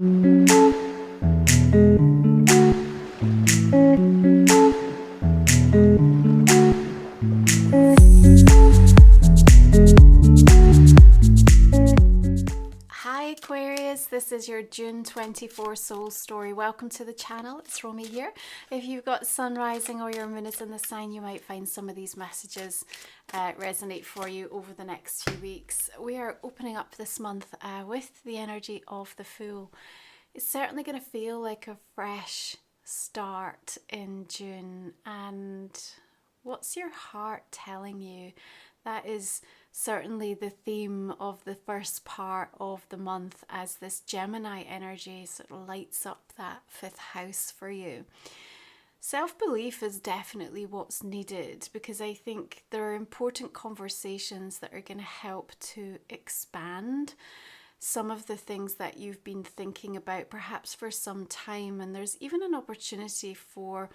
Hi Aquarius, this is your June 24 soul story. Welcome to the channel, it's Romy here. If you've got sun rising or your moon is in the sign, you might find some of these messages resonate for you over the next few weeks. We are opening up this month with the energy of the Fool. It's certainly going to feel like a fresh start in June. And what's your heart telling you? That is certainly the theme of the first part of the month, as this Gemini energy sort of lights up that fifth house for you. Self-belief is definitely what's needed, because I think there are important conversations that are going to help to expand some of the things that you've been thinking about perhaps for some time, and there's even an opportunity for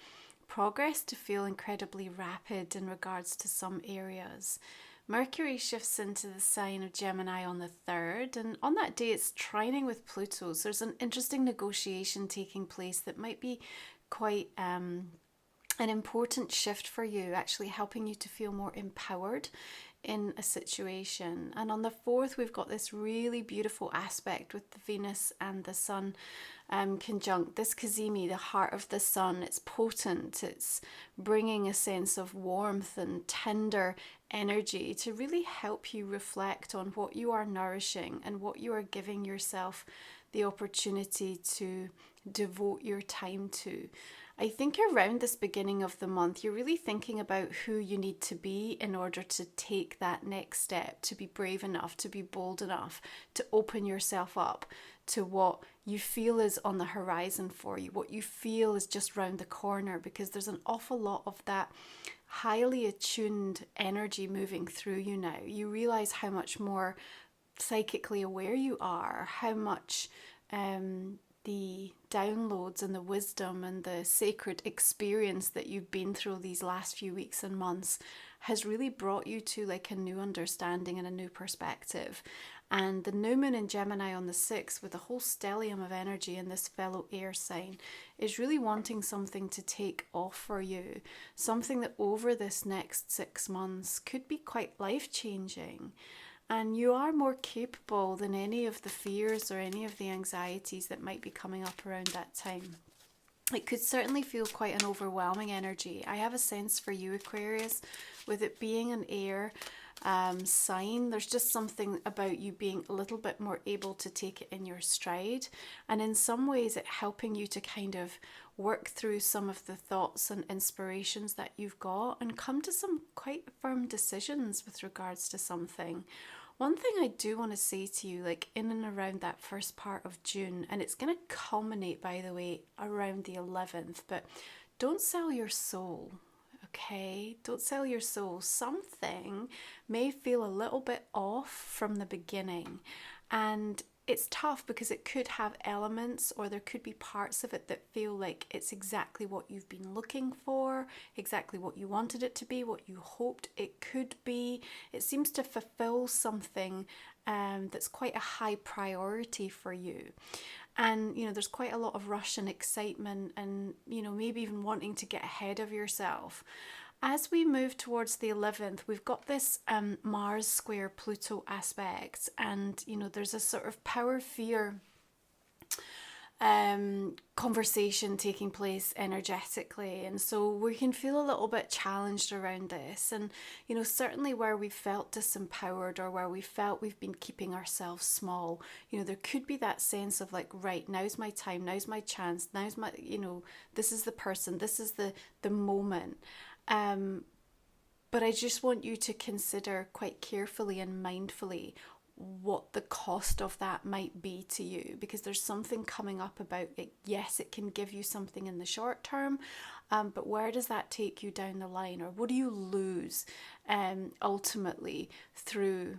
progress to feel incredibly rapid in regards to some areas. Mercury shifts into the sign of Gemini on the 3rd, and on that day it's trining with Pluto, so there's an interesting negotiation taking place that might be quite an important shift for you, actually helping you to feel more empowered in a situation. And on the 4th we've got this really beautiful aspect with the Venus and the Sun conjunct. This Cazimi, the heart of the Sun, it's potent, it's bringing a sense of warmth and tender energy to really help you reflect on what you are nourishing and what you are giving yourself the opportunity to devote your time to. I think around this beginning of the month, you're really thinking about who you need to be in order to take that next step, to be brave enough, to be bold enough, to open yourself up to what you feel is on the horizon for you, what you feel is just round the corner, because there's an awful lot of that highly attuned energy moving through you now. You realize how much more psychically aware you are, how much the downloads and the wisdom and the sacred experience that you've been through these last few weeks and months has really brought you to like a new understanding and a new perspective. And the new moon in Gemini on the 6th, with a whole stellium of energy in this fellow air sign, is really wanting something to take off for you, something that over this next 6 months could be quite life-changing. And you are more capable than any of the fears or any of the anxieties that might be coming up around that time. It could certainly feel quite an overwhelming energy. I have a sense for you, Aquarius, with it being an air sign, there's just something about you being a little bit more able to take it in your stride, and in some ways it helping you to kind of work through some of the thoughts and inspirations that you've got and come to some quite firm decisions with regards to something. One thing I do want to say to you, like in and around that first part of June, and it's going to culminate, by the way, around the 11th, but don't sell your soul. Okay, don't sell your soul. Something may feel a little bit off from the beginning, and it's tough because it could have elements, or there could be parts of it that feel like it's exactly what you've been looking for, exactly what you wanted it to be, what you hoped it could be. It seems to fulfill something that's quite a high priority for you. And, there's quite a lot of rush and excitement and, maybe even wanting to get ahead of yourself. As we move towards the 11th, we've got this Mars square Pluto aspect, and, there's a sort of power-fear conversation taking place energetically, and so we can feel a little bit challenged around this. And certainly where we felt disempowered, or where we felt we've been keeping ourselves small, there could be that sense of like, right, now's my time, now's my chance, now's my, this is the person, this is the moment. But I just want you to consider quite carefully and mindfully what the cost of that might be to you, because there's something coming up about it. Yes, it can give you something in the short term, but where does that take you down the line, or what do you lose ultimately through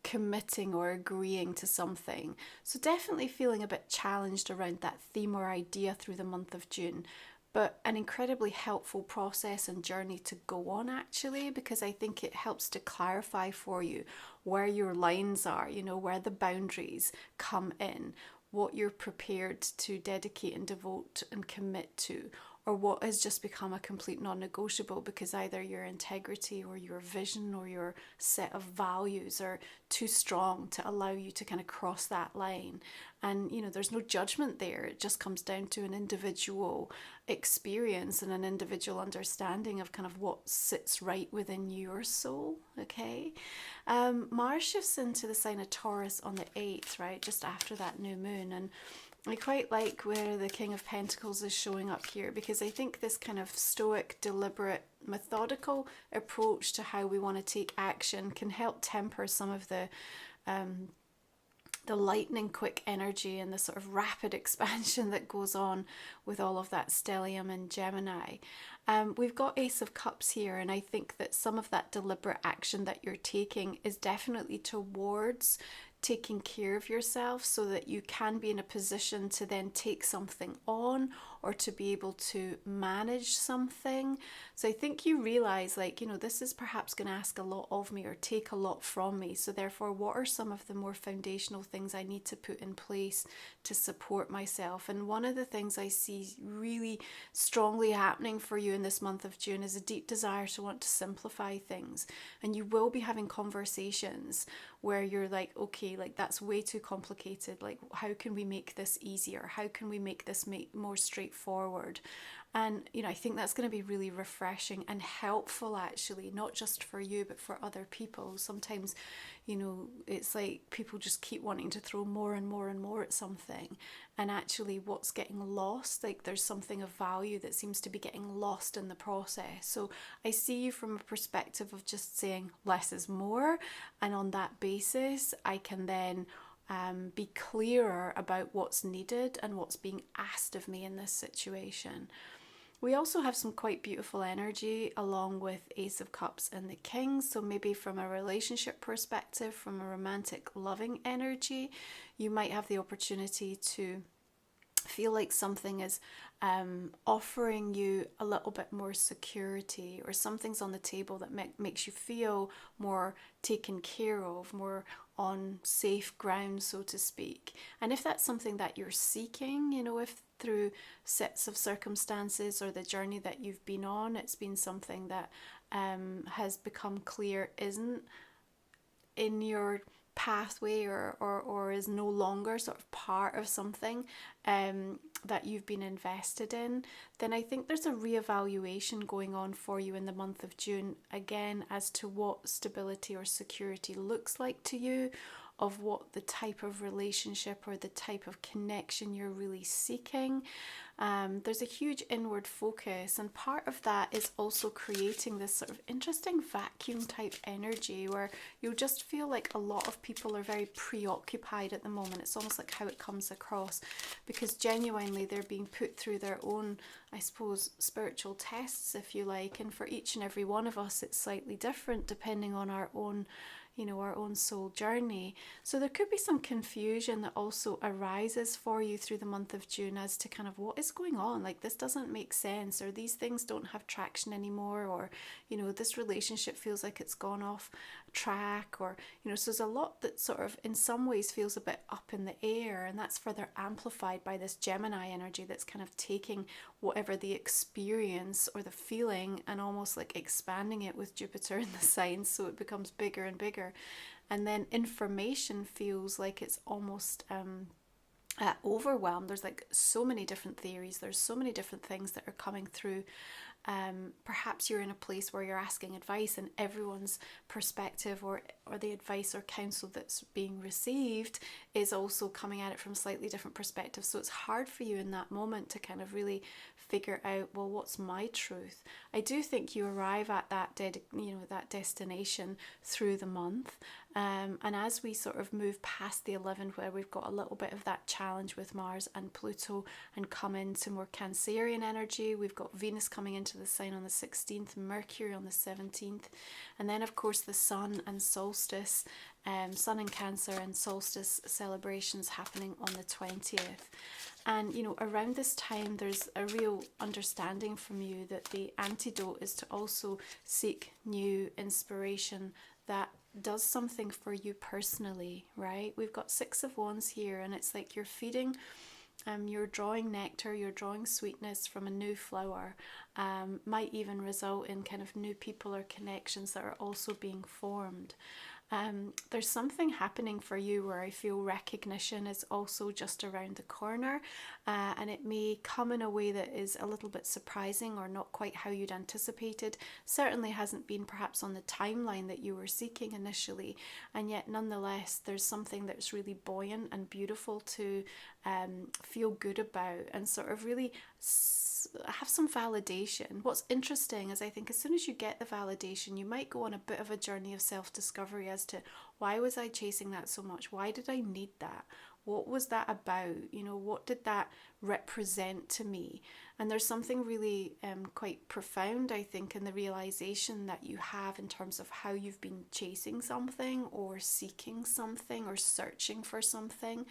committing or agreeing to something? So definitely feeling a bit challenged around that theme or idea through the month of June, but an incredibly helpful process and journey to go on, actually, because I think it helps to clarify for you where your lines are, where the boundaries come in, what you're prepared to dedicate and devote and commit to, or what has just become a complete non-negotiable because either your integrity or your vision or your set of values are too strong to allow you to kind of cross that line. And there's no judgment there. It just comes down to an individual experience and an individual understanding of kind of what sits right within your soul. Okay. Mars shifts into the sign of Taurus on the 8th, right, just after that new moon. And I quite like where the King of Pentacles is showing up here, because I think this kind of stoic, deliberate, methodical approach to how we want to take action can help temper some of the lightning quick energy and the sort of rapid expansion that goes on with all of that stellium and Gemini. We've got Ace of Cups here, and I think that some of that deliberate action that you're taking is definitely towards taking care of yourself so that you can be in a position to then take something on or to be able to manage something. So I think you realize, like, this is perhaps going to ask a lot of me or take a lot from me. So therefore, what are some of the more foundational things I need to put in place to support myself? And one of the things I see really strongly happening for you in this month of June is a deep desire to want to simplify things. And you will be having conversations where you're like, okay, like that's way too complicated. Like, how can we make this easier? How can we make this more straightforward? And, I think that's going to be really refreshing and helpful, actually, not just for you, but for other people. Sometimes, it's like people just keep wanting to throw more and more and more at something. And actually what's getting lost, like there's something of value that seems to be getting lost in the process. So I see you from a perspective of just saying less is more. And on that basis, I can then be clearer about what's needed and what's being asked of me in this situation. We also have some quite beautiful energy along with Ace of Cups and the King. So maybe from a relationship perspective, from a romantic loving energy, you might have the opportunity to feel like something is offering you a little bit more security, or something's on the table that makes you feel more taken care of, more on safe ground, so to speak. And if that's something that you're seeking, if through sets of circumstances or the journey that you've been on, it's been something that has become clear isn't in your pathway or is no longer sort of part of something that you've been invested in, then I think there's a reevaluation going on for you in the month of June, again, as to what stability or security looks like to you, of what the type of relationship or the type of connection you're really seeking. There's a huge inward focus, and part of that is also creating this sort of interesting vacuum type energy where you'll just feel like a lot of people are very preoccupied at the moment. It's almost like how it comes across, because genuinely they're being put through their own, I suppose, spiritual tests, if you like, and for each and every one of us it's slightly different depending on our own our own soul journey. So there could be some confusion that also arises for you through the month of June as to kind of what is going on, like this doesn't make sense, or these things don't have traction anymore, or this relationship feels like it's gone off track, or so there's a lot that sort of in some ways feels a bit up in the air, and that's further amplified by this Gemini energy that's kind of taking whatever the experience or the feeling and almost like expanding it with Jupiter in the sign, so it becomes bigger and bigger. And then information feels like it's almost overwhelmed. There's like so many different theories, there's so many different things that are coming through. Perhaps you're in a place where you're asking advice and everyone's perspective or the advice or counsel that's being received is also coming at it from slightly different perspectives. So it's hard for you in that moment to kind of really figure out, well, what's my truth? I do think you arrive at that that destination through the month. And as we sort of move past the 11th, where we've got a little bit of that challenge with Mars and Pluto and come into more Cancerian energy, we've got Venus coming into the sign on the 16th, Mercury on the 17th, and then of course the Sun and Solstice, Sun in Cancer and Solstice celebrations happening on the 20th. And around this time there's a real understanding from you that the antidote is to also seek new inspiration that does something for you personally, right? We've got Six of Wands here, and it's like you're feeding, you're drawing nectar, you're drawing sweetness from a new flower. Might even result in kind of new people or connections that are also being formed. There's something happening for you where I feel recognition is also just around the corner, and it may come in a way that is a little bit surprising or not quite how you'd anticipated. Certainly hasn't been perhaps on the timeline that you were seeking initially, and yet nonetheless there's something that's really buoyant and beautiful to feel good about and sort of really have some validation. What's interesting is I think as soon as you get the validation, you might go on a bit of a journey of self-discovery as to why was I chasing that so much? Why did I need that? What was that about? You know, what did that represent to me? And there's something really quite profound, I think, in the realization that you have in terms of how you've been chasing something or seeking something or searching for something.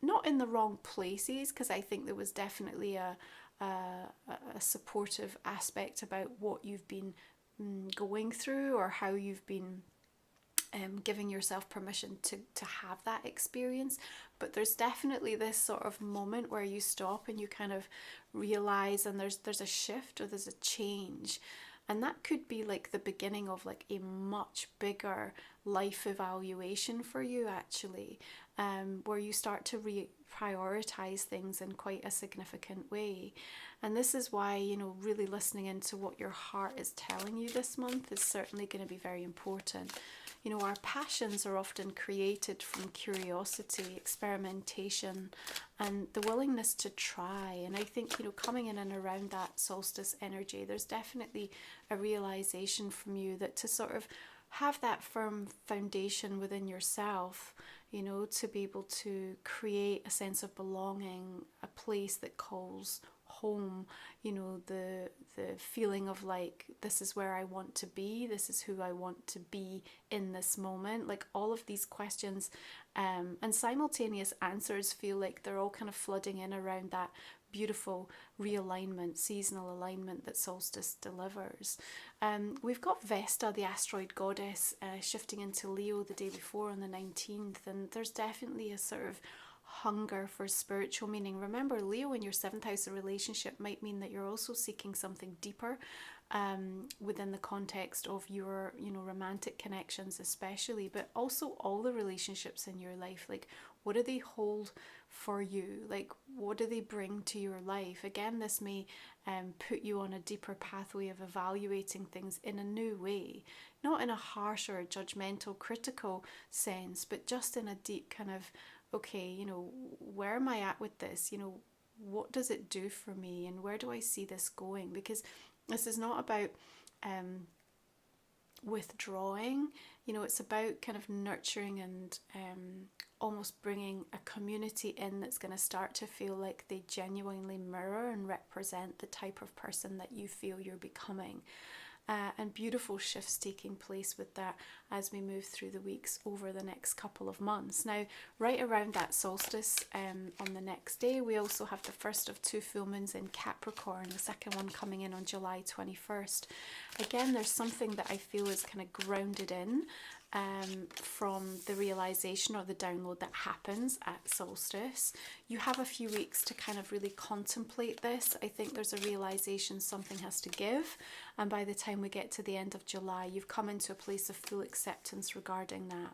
Not in the wrong places, because I think there was definitely a supportive aspect about what you've been going through or how you've been giving yourself permission to have that experience. But there's definitely this sort of moment where you stop and you kind of realize, and there's a shift or there's a change. And that could be like the beginning of like a much bigger life evaluation for you, actually, where you start to prioritize things in quite a significant way. And this is why, you know, really listening into what your heart is telling you this month is certainly going to be very important. You know, our passions are often created from curiosity, experimentation, and the willingness to try. And I think, you know, coming in and around that solstice energy, there's definitely a realization from you that to sort of have that firm foundation within yourself, you know, to be able to create a sense of belonging, a place that calls home, you know, the feeling of like, this is where I want to be, this is who I want to be in this moment. Like all of these questions and simultaneous answers feel like they're all kind of flooding in around that beautiful realignment, seasonal alignment that solstice delivers. We've got Vesta, the asteroid goddess, shifting into Leo the day before on the 19th, and there's definitely a sort of hunger for spiritual meaning. Remember, Leo in your 7th house of relationship might mean that you're also seeking something deeper within the context of your, you know, romantic connections especially, but also all the relationships in your life. Like, what do they hold for you? Like, what do they bring to your life? Again, this may put you on a deeper pathway of evaluating things in a new way, not in a harsh or a judgmental, critical sense, but just in a deep kind of, okay, you know, where am I at with this? You know, what does it do for me, and where do I see this going? Because this is not about withdrawing, you know, it's about kind of nurturing and almost bringing a community in that's going to start to feel like they genuinely mirror and represent the type of person that you feel you're becoming. And beautiful shifts taking place with that as we move through the weeks over the next couple of months. Now, right around that solstice, on the next day, we also have the first of 2 full moons in Capricorn, the second one coming in on July 21st. Again, there's something that I feel is kind of grounded in from the realization or the download that happens at solstice. You have a few weeks to kind of really contemplate this. I think there's a realization something has to give, and by the time we get to the end of July, you've come into a place of full acceptance regarding that.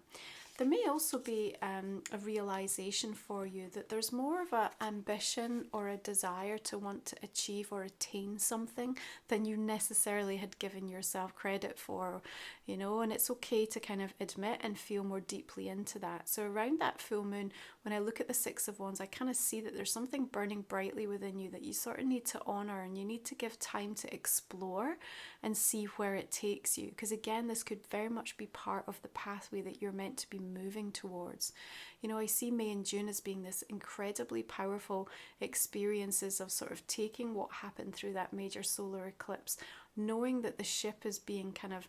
There may also be a realization for you that there's more of an ambition or a desire to want to achieve or attain something than you necessarily had given yourself credit for, you know, and it's okay to kind of admit and feel more deeply into that. So around that full moon, when I look at the 6 of Wands, I kind of see that there's something burning brightly within you that you sort of need to honor, and you need to give time to explore and see where it takes you. Because again, this could very much be part of the pathway that you're meant to be moving towards. You know, I see May and June as being this incredibly powerful experiences of sort of taking what happened through that major solar eclipse, knowing that the ship is being kind of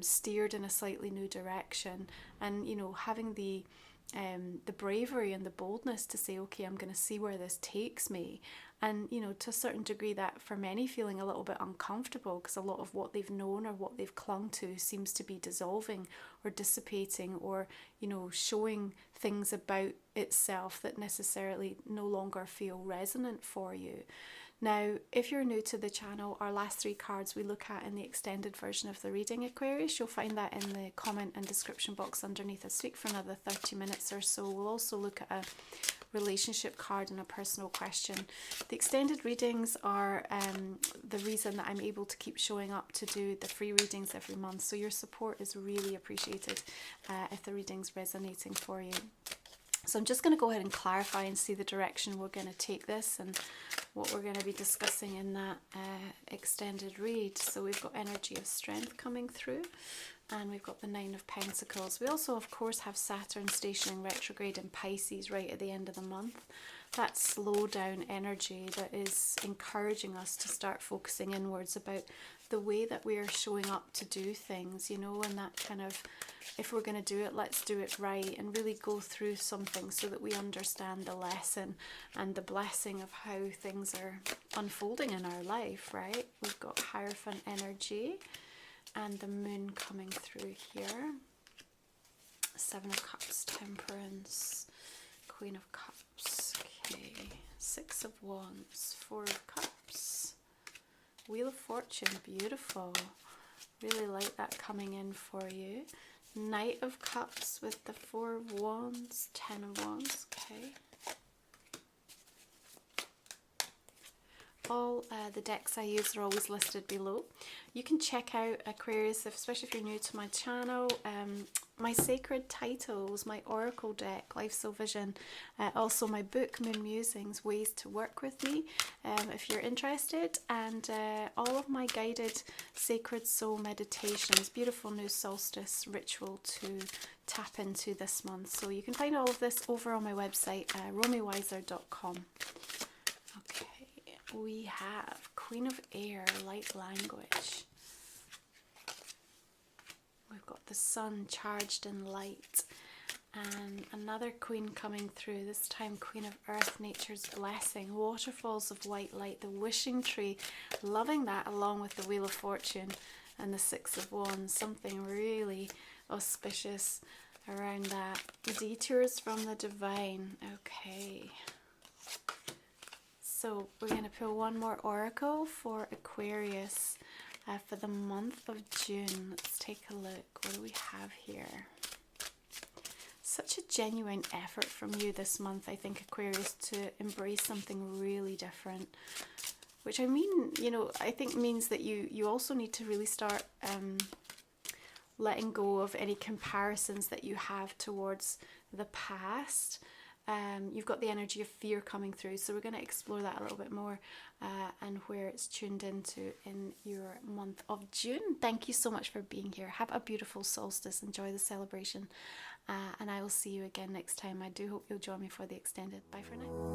steered in a slightly new direction, and, you know, having the the bravery and the boldness to say, okay, I'm going to see where this takes me. And, you know, to a certain degree, that for many feeling a little bit uncomfortable, because a lot of what they've known or what they've clung to seems to be dissolving or dissipating, or, you know, showing things about itself that necessarily no longer feel resonant for you. Now, if you're new to the channel, our last 3 cards we look at in the extended version of the reading, Aquarius. You'll find that in the comment and description box underneath this week for another 30 minutes or so. We'll also look at a relationship card and a personal question. The extended readings are the reason that I'm able to keep showing up to do the free readings every month. So your support is really appreciated if the reading's resonating for you. So I'm just going to go ahead and clarify and see the direction we're going to take this and what we're going to be discussing in that extended read. So we've got energy of strength coming through, and we've got the 9 of Pentacles. We also, of course, have Saturn stationing retrograde in Pisces right at the end of the month. That slow down energy that is encouraging us to start focusing inwards about the way that we are showing up to do things, you know, and that kind of, if we're going to do it, let's do it right, and really go through something so that we understand the lesson and the blessing of how things are unfolding in our life, right? We've got Hierophant energy and the moon coming through here. 7 of Cups, Temperance, Queen of Cups, okay, 6 of Wands, 4 of Cups, Wheel of Fortune, beautiful. Really like that coming in for you. Knight of Cups with the 4 of Wands, 10 of Wands, okay. All the decks I use are always listed below. You can check out Aquarius, especially if you're new to my channel, my sacred titles, my oracle deck, Life So Vision, also my book, Moon Musings, Ways to Work with Me, if you're interested, and all of my guided sacred soul meditations, beautiful new solstice ritual to tap into this month. So you can find all of this over on my website, romywiser.com. Okay. We have Queen of Air, light language. We've got the sun charged in light, and another queen coming through, this time Queen of Earth, nature's blessing, waterfalls of white light, the wishing tree, loving that, along with the Wheel of Fortune and the 6 of Wands, something really auspicious around that. Detours from the divine, okay. So we're going to pull one more oracle for Aquarius for the month of June. Let's take a look. What do we have here? Such a genuine effort from you this month, I think, Aquarius, to embrace something really different. Which I mean, you know, I think means that you also need to really start letting go of any comparisons that you have towards the past. You've got the energy of fear coming through, so we're going to explore that a little bit more and where it's tuned into in your month of June. Thank you so much for being here. Have a beautiful solstice. Enjoy the celebration, and I will see you again next time. I do hope you'll join me for the extended. Bye for now.